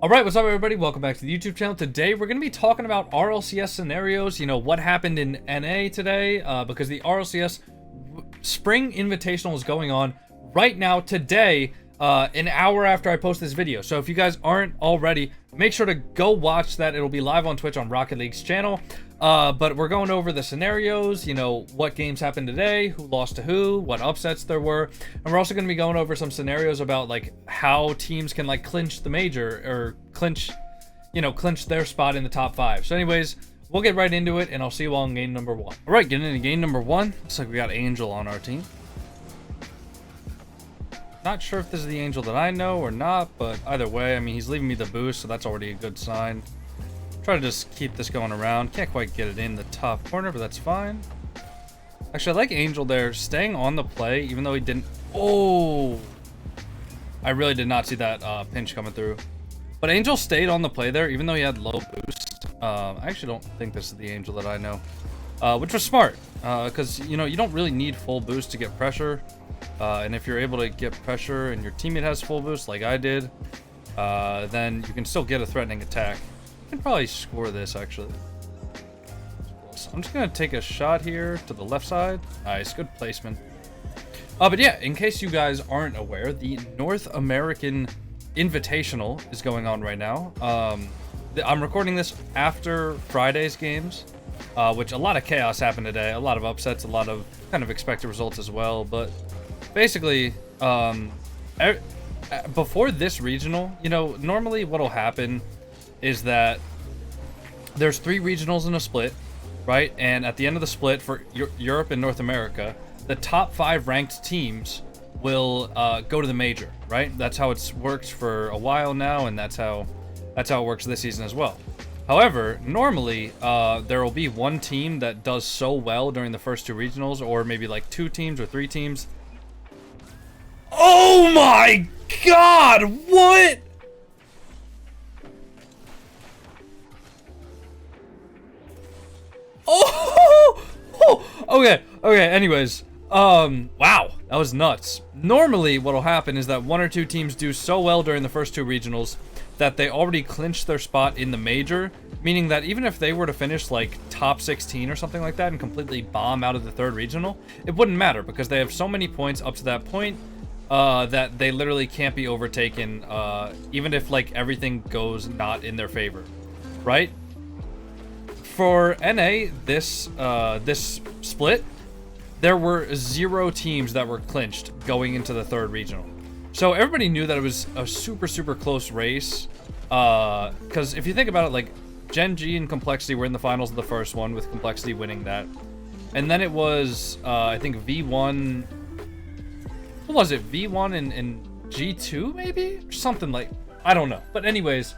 Alright, what's up everybody? Welcome back to the YouTube channel. Today we're going to be talking about RLCS scenarios, what happened in NA today, because the RLCS Spring Invitational is going on right now today, an hour after I post this video. So if you guys aren't already, make sure to go watch that. It'll be live on Twitch on Rocket League's channel. But we're going over the scenarios, what games happened today, who lost to who, what upsets there were. And we're also going to be going over some scenarios about how teams can clinch the major or clinch their spot in the top 5. So anyways, we'll get right into it and I'll see you all in game number 1. All right, getting into game number 1. Looks like we got Angel on our team. Not sure if this is the Angel that I know or not, but either way, I mean, he's leaving me the boost, so that's already a good sign. Try to just keep this going around. Can't quite get it in the top corner, but that's fine. Actually, I like Angel there, staying on the play, even though he didn't... Oh! I really did not see that pinch coming through. But Angel stayed on the play there, even though he had low boost. I actually don't think this is the Angel that I know. Which was smart, because, you don't really need full boost to get pressure. And if you're able to get pressure and your teammate has full boost, like I did, then you can still get a threatening attack. Can probably score this actually. So I'm just gonna take a shot here to the left side. Nice, good placement. But yeah, in case you guys aren't aware, the North American Invitational is going on right now. I'm recording this after Friday's games, which a lot of chaos happened today, a lot of upsets, a lot of kind of expected results as well. But basically, before this regional, normally what'll happen is that there's 3 regionals in a split, right? And at the end of the split for Europe and North America, the top 5 ranked teams will go to the major, right? That's how it's worked for a while now, and that's how it works this season as well. However, normally there will be one team that does so well during the first 2 regionals, or maybe 2 teams or 3 teams. Oh my god, what? Okay, anyways, wow, that was nuts. Normally, what'll happen is that 1 or 2 teams do so well during the first 2 regionals that they already clinched their spot in the major, meaning that even if they were to finish top 16 or something like that and completely bomb out of the 3rd regional, it wouldn't matter because they have so many points up to that point that they literally can't be overtaken, even if everything goes not in their favor, right? For NA, this split, there were 0 teams that were clinched going into the 3rd regional. So everybody knew that it was a super, super close race. Because if you think about it, Gen G and Complexity were in the finals of the first one, with Complexity winning that. And then it was, I think, V1... What was it? V1 and G2, maybe? Or something I don't know. But anyways...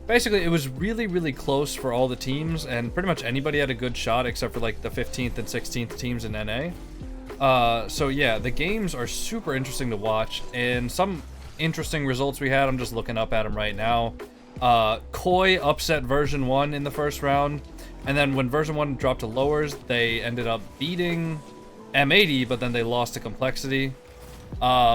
Basically, it was really, really close for all the teams, and pretty much anybody had a good shot except for the 15th and 16th teams in NA. So yeah, the games are super interesting to watch, and some interesting results we had. I'm just looking up at them right now. Koi upset version 1 in the first round, and then when version 1 dropped to lowers, they ended up beating M80, but then they lost to Complexity.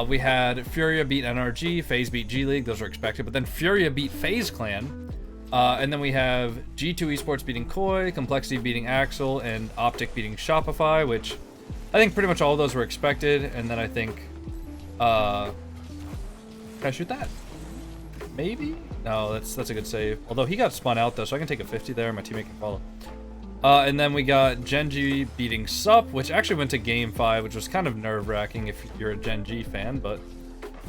We had Furia beat NRG, FaZe beat G League, those were expected, but then Furia beat FaZe Clan, and then we have G2 Esports beating Koi, Complexity beating Axel, and Optic beating Shopify, which I think pretty much all of those were expected. And then I think, can I shoot that? Maybe? No, that's a good save. Although he got spun out though, so I can take a 50 there, my teammate can follow. And then we got Gen G beating Sup, which actually went to Game 5, which was kind of nerve-wracking if you're a Gen G fan, but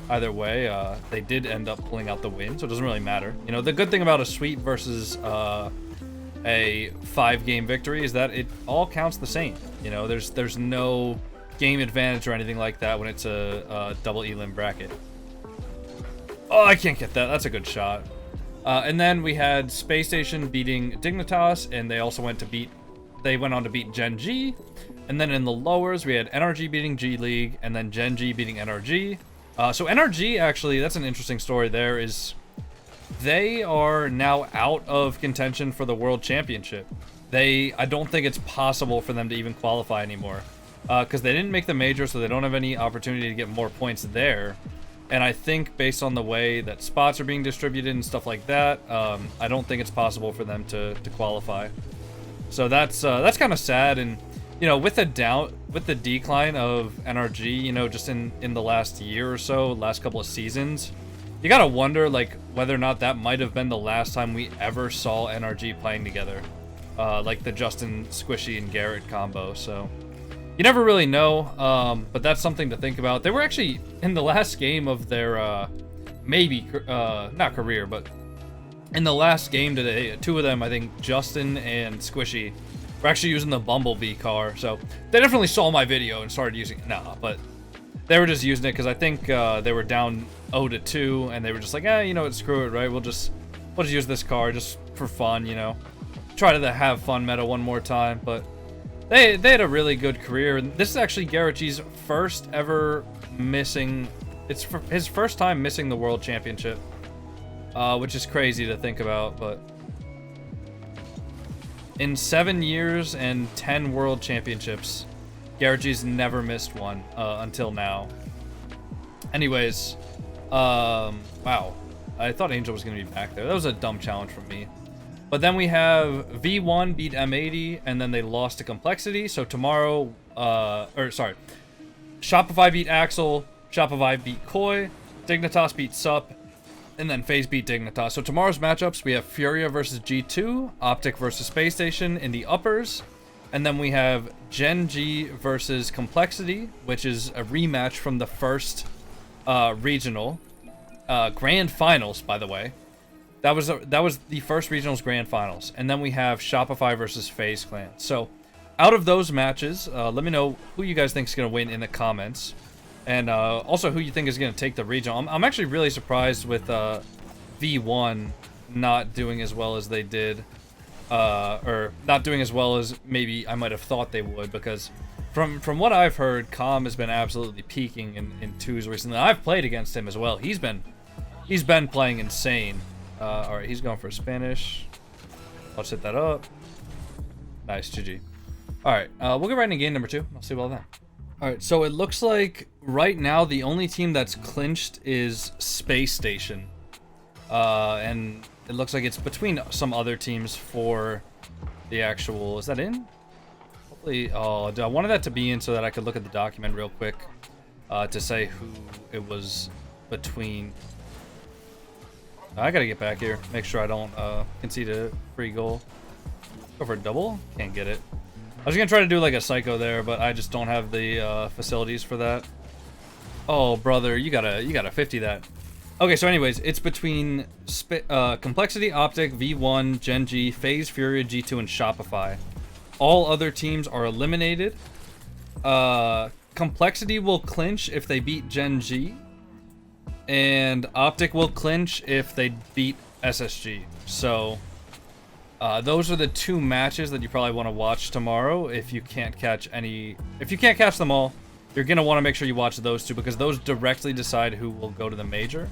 either way, they did end up pulling out the win, so it doesn't really matter. The good thing about a sweep versus a 5-game victory is that it all counts the same. There's no game advantage or anything like that when it's a double elim bracket. Oh, I can't get that. That's a good shot. And then we had Space Station beating Dignitas, and they also went on to beat Gen G. And then in the lowers, we had NRG beating G League, and then Gen G beating NRG. So NRG, actually, that's an interesting story there, is they are now out of contention for the World Championship. I don't think it's possible for them to even qualify anymore, because they didn't make the major, so they don't have any opportunity to get more points there. And I think based on the way that spots are being distributed and stuff like that, I don't think it's possible for them to qualify. So that's kind of sad. And you know, with the decline of NRG, you know, just in the last year or so, last couple of seasons, you gotta wonder like whether or not that might have been the last time we ever saw NRG playing together, like the Justin, Squishy, and Garrett combo. So you never really know, but that's something to think about. They were actually in the last game of their maybe not career, but in the last game today, two of them, I think Justin and Squishy, were actually using the Bumblebee car. So they definitely saw my video and started using it. Nah, but they were just using it because I think they were down 0-2, and they were just like, you know what, screw it, right? We'll just use this car just for fun, you know. Try to have fun meta one more time, but they had a really good career. And this is actually Garrett's first ever missing. It's his first time missing the World Championship, which is crazy to think about, but in 7 years and 10 World Championships, Garrett's never missed one until now. Anyways, wow. I thought Angel was going to be back there. That was a dumb challenge from me. But then we have V1 beat M80, and then they lost to Complexity. So tomorrow, Shopify beat Axel, Shopify beat Koi, Dignitas beat Sup, and then FaZe beat Dignitas. So tomorrow's matchups, we have Furia versus G2, Optic versus Space Station in the uppers, and then we have Gen G versus Complexity, which is a rematch from the first regional grand finals, by the way. That was the first regionals grand finals, and then we have Shopify versus FaZe Clan. So out of those matches, let me know who you guys think is going to win in the comments. And also who you think is going to take the regional. I'm actually really surprised with V1 not doing as well as they did. Or not doing as well as maybe I might have thought they would. Because from what I've heard, Calm has been absolutely peaking in twos recently. I've played against him as well. He's been playing insane. Alright, he's going for Spanish. I'll set that up. Nice, GG. Alright, we'll get right into game number 2. I'll see about that. Alright, so it looks like right now the only team that's clinched is Space Station. And it looks like it's between some other teams for the actual... Is that in? Hopefully... Oh, I wanted that to be in so that I could look at the document real quick to say who it was between. I gotta get back here. Make sure I don't concede a free goal. Go for a double? Can't get it. I was gonna try to do like a psycho there, but I just don't have the facilities for that. Oh, brother, you gotta 50 that. Okay, so anyways, it's between Complexity, Optic, V1, Gen G, FaZe, Furia, G2, and Shopify. All other teams are eliminated. Complexity will clinch if they beat Gen G, and Optic will clinch if they beat SSG. So those are the two matches that you probably want to watch tomorrow. If you can't catch them all, you're gonna want to make sure you watch those two because those directly decide who will go to the major.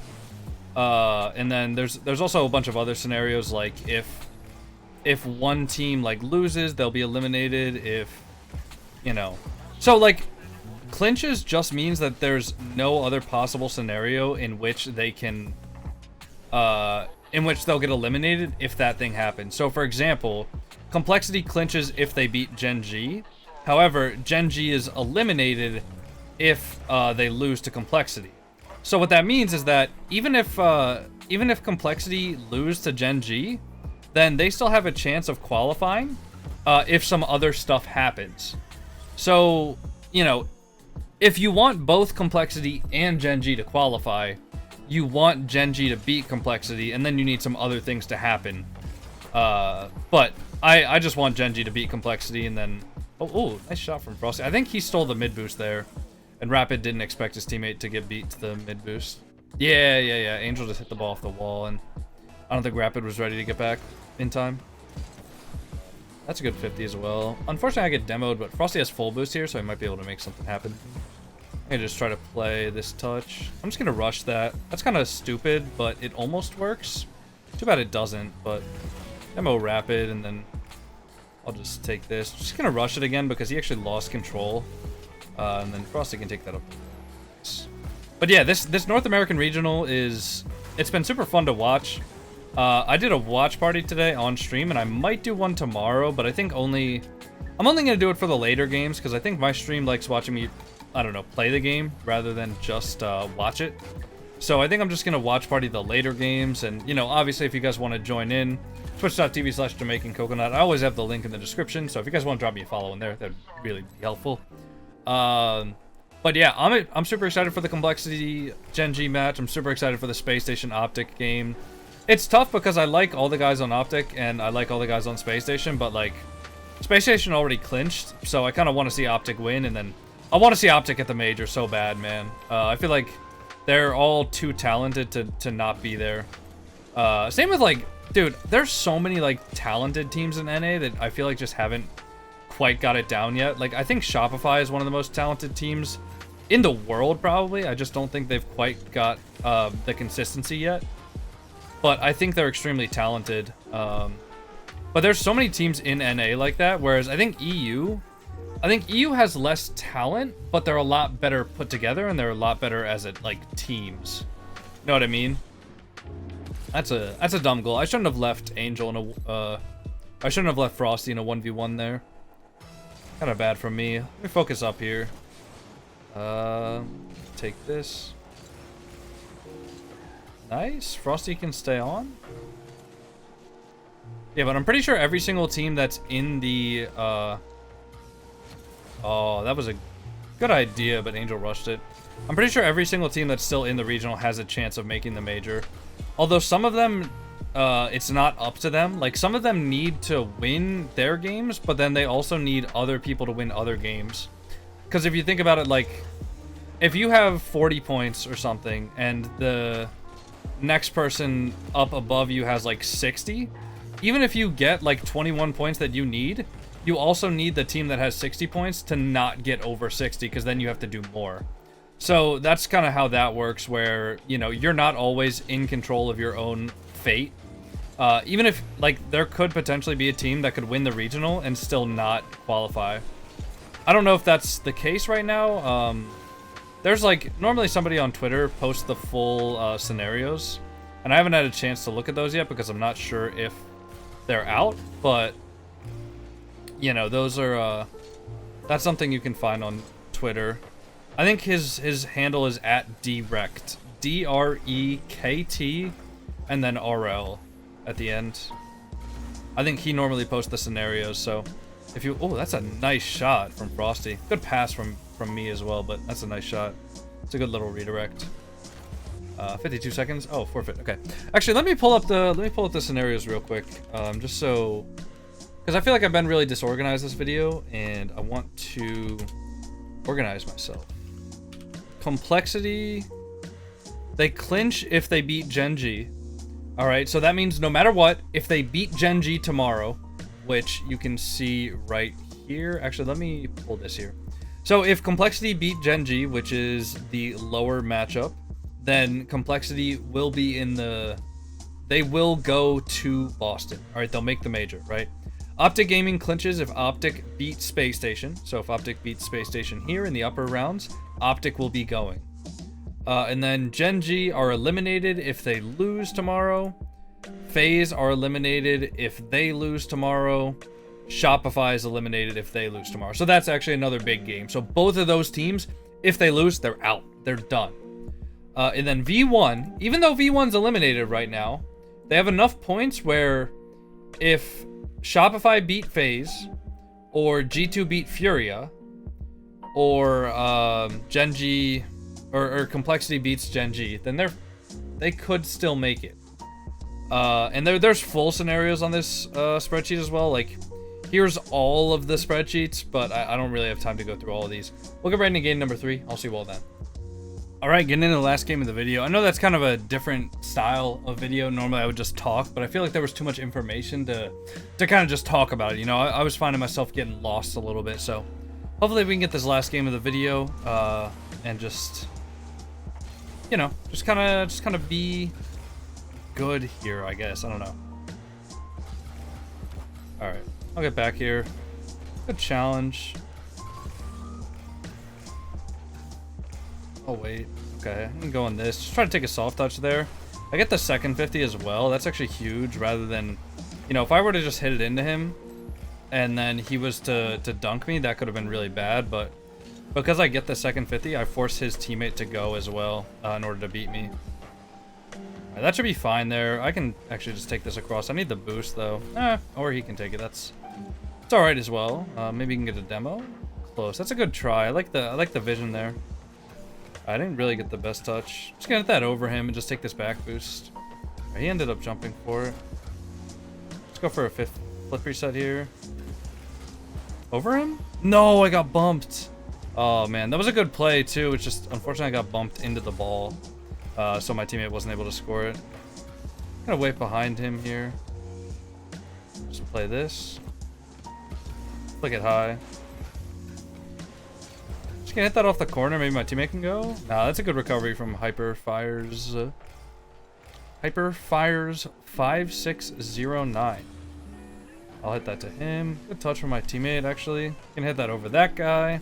And then there's also a bunch of other scenarios, like if one team like loses, they'll be eliminated. If you know, so like clinches just means that there's no other possible scenario in which they can in which they'll get eliminated if that thing happens. So for example, Complexity clinches if they beat Gen G. However, Gen G is eliminated if they lose to Complexity. So what that means is that even if Complexity lose to Gen G, then they still have a chance of qualifying if some other stuff happens. So, you know, if you want both Complexity and Gen G to qualify, you want Gen G to beat Complexity, and then you need some other things to happen. But I just want Gen G to beat Complexity, and then... Oh, nice shot from Frosty. I think he stole the mid boost there, and Rapid didn't expect his teammate to get beat to the mid boost. Yeah. Angel just hit the ball off the wall, and I don't think Rapid was ready to get back in time. That's a good 50 as well. Unfortunately, I get demoed, but Frosty has full boost here, so I might be able to make something happen. I can just try to play this touch. I'm just gonna rush that. That's kind of stupid, but it almost works. Too bad it doesn't, but demo Rapid, and then I'll just take this. Just gonna rush it again because he actually lost control. And then Frosty can take that up. But yeah, this North American regional it's been super fun to watch. I did a watch party today on stream, and I might do one tomorrow, but I'm only gonna do it for the later games, because I think my stream likes watching me, I don't know, play the game rather than just watch it. So I think I'm just gonna watch party the later games, and you know, obviously if you guys want to join in, twitch.tv/JamaicanCoconut. I always have the link in the description, so if you guys want to drop me a follow in there, that'd really be helpful. But yeah, I'm super excited for the Complexity Gen G match. I'm super excited for the Space Station Optic game. It's tough because I like all the guys on Optic and I like all the guys on Space Station, but like Space Station already clinched, so I kind of want to see Optic win, and then I want to see Optic at the major so bad, man. I feel like they're all too talented to not be there. Same with like, dude, there's so many like talented teams in NA that I feel like just haven't quite got it down yet. Like, I think Shopify is one of the most talented teams in the world, probably. I just don't think they've quite got the consistency yet. But I think they're extremely talented. But there's so many teams in NA like that, whereas I think EU has less talent, but they're a lot better put together, and they're a lot better as like teams. You know what I mean? That's a dumb goal. I shouldn't have left Angel in a I shouldn't have left Frosty in a 1v1 there. Kind of bad from me. Let me focus up here. Take this. Nice. Frosty can stay on. Yeah, but I'm pretty sure every single team that's in the oh, that was a good idea, but Angel rushed it. I'm pretty sure every single team that's still in the regional has a chance of making the major. Although some of them, it's not up to them. Like, some of them need to win their games, but then they also need other people to win other games. Because if you think about it, like, if you have 40 points or something, and the next person up above you has, like, 60, even if you get, like, 21 points that you need, you also need the team that has 60 points to not get over 60, because then you have to do more. So that's kind of how that works, where, you know, you're not always in control of your own fate. Even if, like, there could potentially be a team that could win the regional and still not qualify. I don't know if that's the case right now. There's, like, normally somebody on Twitter posts the full scenarios, and I haven't had a chance to look at those yet because I'm not sure if they're out, but, you know, those are, that's something you can find on Twitter. I think his handle is @Drekt, DREKT, and then RL at the end. I think he normally posts the scenarios, so if you, oh, that's a nice shot from Frosty. Good pass from me as well, but that's a nice shot. It's a good little redirect. 52 seconds. Oh, forfeit. Okay. Actually, let me pull up the scenarios real quick, just so, because I feel like I've been really disorganized this video, and I want to organize myself. Complexity, they clinch if they beat Gen G. All right, so that means no matter what, if they beat Gen G tomorrow, which you can see right here. Actually, let me pull this here. So if Complexity beat Gen G, which is the lower matchup, then Complexity will be in the, they will go to Boston. All right, they'll make the major, right? Optic Gaming clinches if Optic beats Space Station. So if Optic beats Space Station here in the upper rounds, Optic will be going. And then Gen G are eliminated if they lose tomorrow. FaZe are eliminated if they lose tomorrow. Shopify is eliminated if they lose tomorrow. So that's actually another big game. So both of those teams, if they lose, they're out. They're done. And then V1, even though V1's eliminated right now, they have enough points where if Shopify beat FaZe, or G2 beat Furia, or Gen G, or Complexity beats Gen G, then they could still make it. And there's full scenarios on this spreadsheet as well. Like, here's all of the spreadsheets, but I don't really have time to go through all of these. We'll get right into game number 3. I'll see you all then. All right, getting into the last game of the video. I know that's kind of a different style of video. Normally I would just talk, but I feel like there was too much information to kind of just talk about it. You know, I was finding myself getting lost a little bit, so hopefully we can get this last game of the video and just, you know, just kind of be good here, I guess. I don't know. All right, I'll get back here. Good challenge. Oh wait, Okay, I'm gonna go on this. Just try to take a soft touch there. I get the second 50 as well. That's actually huge rather than, you know, if I were to just hit it into him and then he was to dunk me, that could have been really bad. But because I get the second 50, I force his teammate to go as well in order to beat me. Right, that should be fine there. I can actually just take this across. I need the boost though. Or he can take it. It's all right as well. Maybe you can get a demo. Close. That's a good try. I like the vision there. I didn't really get the best touch. Just gonna hit that over him and just take this back boost. Right, he ended up jumping for it. Let's go for a fifth flip reset here. Over him? No, I got bumped. Oh man, that was a good play too. It's just unfortunately I got bumped into the ball, so my teammate wasn't able to score it. I'm gonna wait behind him here. Just play this. Flick it high. Just gonna hit that off the corner. Maybe my teammate can go. Nah, that's a good recovery from Hyper Fires. Hyper Fires 5609. I'll hit that to him. Good touch from my teammate, actually. Can hit that over that guy.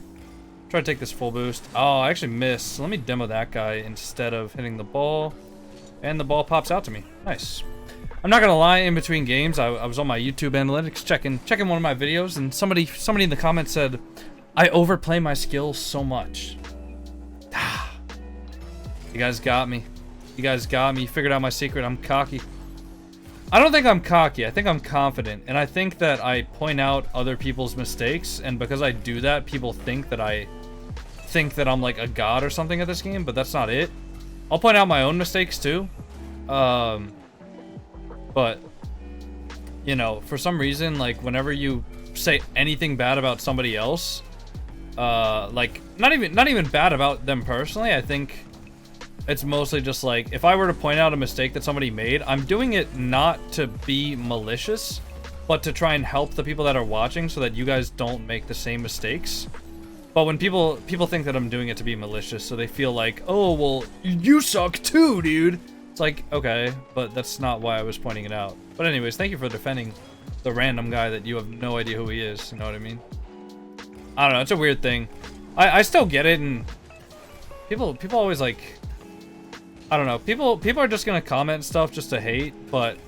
Try to take this full boost. Oh, I actually missed. So let me demo that guy instead of hitting the ball. And the ball pops out to me. Nice. I'm not gonna lie, in between games, I was on my YouTube analytics checking one of my videos, and somebody in the comments said, I overplay my skills so much. You guys got me. You guys got me. You figured out my secret. I'm cocky. I don't think I'm cocky. I think I'm confident. And I think that I point out other people's mistakes. And because I do that, people think that I'm like a god or something at this game. But that's not it. I'll point out my own mistakes too. But, you know, for some reason, like whenever you say anything bad about somebody else, like not even bad about them personally, I think it's mostly just like, if I were to point out a mistake that somebody made, I'm doing it not to be malicious, but to try and help the people that are watching so that you guys don't make the same mistakes. But when people think that I'm doing it to be malicious, so they feel like, oh, well, you suck too, dude. It's like, okay, but that's not why I was pointing it out. But anyways, thank you for defending the random guy that you have no idea who he is, you know what I mean? I don't know, it's a weird thing. I still get it, and people always like, I don't know, people are just gonna comment stuff just to hate, but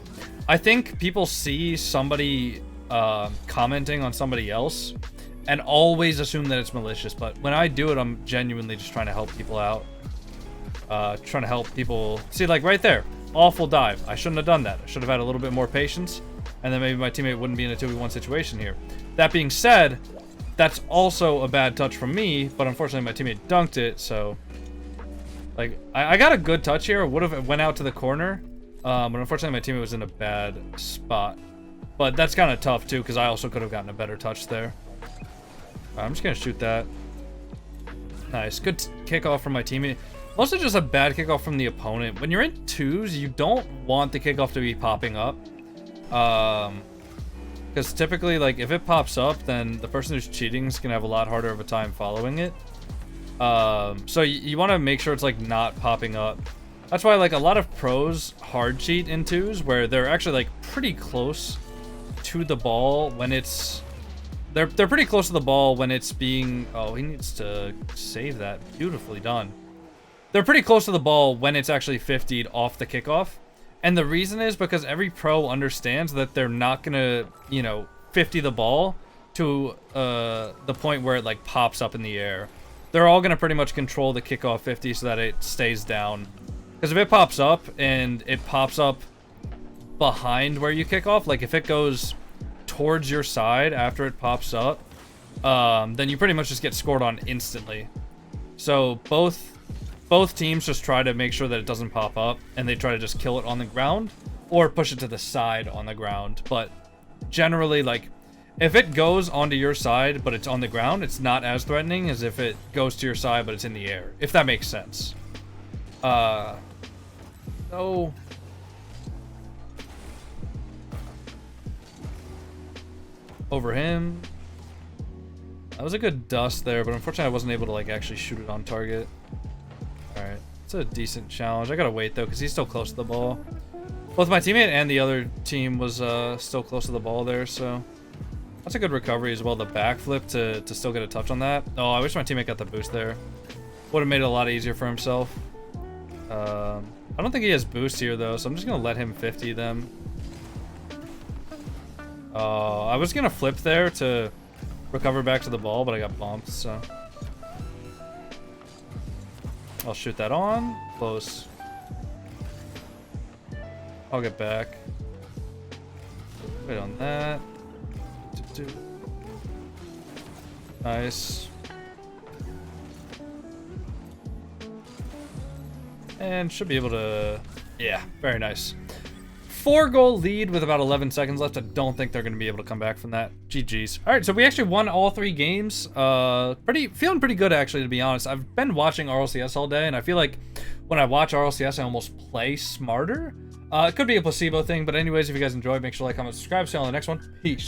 I think people see somebody commenting on somebody else and always assume that it's malicious, but when I do it, I'm genuinely just trying to help people out. Trying to help people. See, like right there, awful dive. I shouldn't have done that. I should have had a little bit more patience, and then maybe my teammate wouldn't be in a 2v1 situation here. That being said, that's also a bad touch from me, but unfortunately my teammate dunked it, so like I got a good touch here. Would have went out to the corner, but unfortunately my teammate was in a bad spot. But that's kind of tough too, because I also could have gotten a better touch there. I'm just gonna shoot that. Nice, good kickoff from my teammate. Mostly just a bad kickoff from the opponent. When you're in twos, you don't want the kickoff to be popping up. Because typically, like, if it pops up, then the person who's cheating is going to have a lot harder of a time following it. So you want to make sure it's, like, not popping up. That's why, like, a lot of pros hard cheat in twos, where they're actually, like, pretty close to the ball when it's... They're pretty close to the ball when it's being... Oh, he needs to save that. Beautifully done. They're pretty close to the ball when it's actually 50'd off the kickoff. And the reason is because every pro understands that they're not going to, you know, 50 the ball to the point where it, like, pops up in the air. They're all going to pretty much control the kickoff 50 so that it stays down. Because if it pops up and it pops up behind where you kick off, like if it goes towards your side after it pops up, then you pretty much just get scored on instantly. So both teams just try to make sure that it doesn't pop up, and they try to just kill it on the ground or push it to the side on the ground. But generally, like, if it goes onto your side but it's on the ground, it's not as threatening as if it goes to your side but it's in the air, if that makes sense. No. Over him. That was a good dust there, but unfortunately I wasn't able to, like, actually shoot it on target. Alright, it's a decent challenge. I gotta wait though, because he's still close to the ball. Both my teammate and the other team was still close to the ball there, so that's a good recovery as well. The backflip to still get a touch on that. Oh, I wish my teammate got the boost there. Would have made it a lot easier for himself. I don't think he has boost here though, so I'm just gonna let him 50 them. I was gonna flip there to recover back to the ball, but I got bumped, so I'll shoot that on. Close. I'll get back. Wait on that. Nice. And should be able to... Yeah, very nice. 4-goal lead with about 11 seconds left. I don't think they're going to be able to come back from that. GG's. All right, so we actually won all 3 games. Feeling pretty good, actually, to be honest. I've been watching RLCS all day, and I feel like when I watch RLCS, I almost play smarter. It could be a placebo thing, but anyways, if you guys enjoyed, make sure to like, comment, subscribe. See you on the next one. Peace.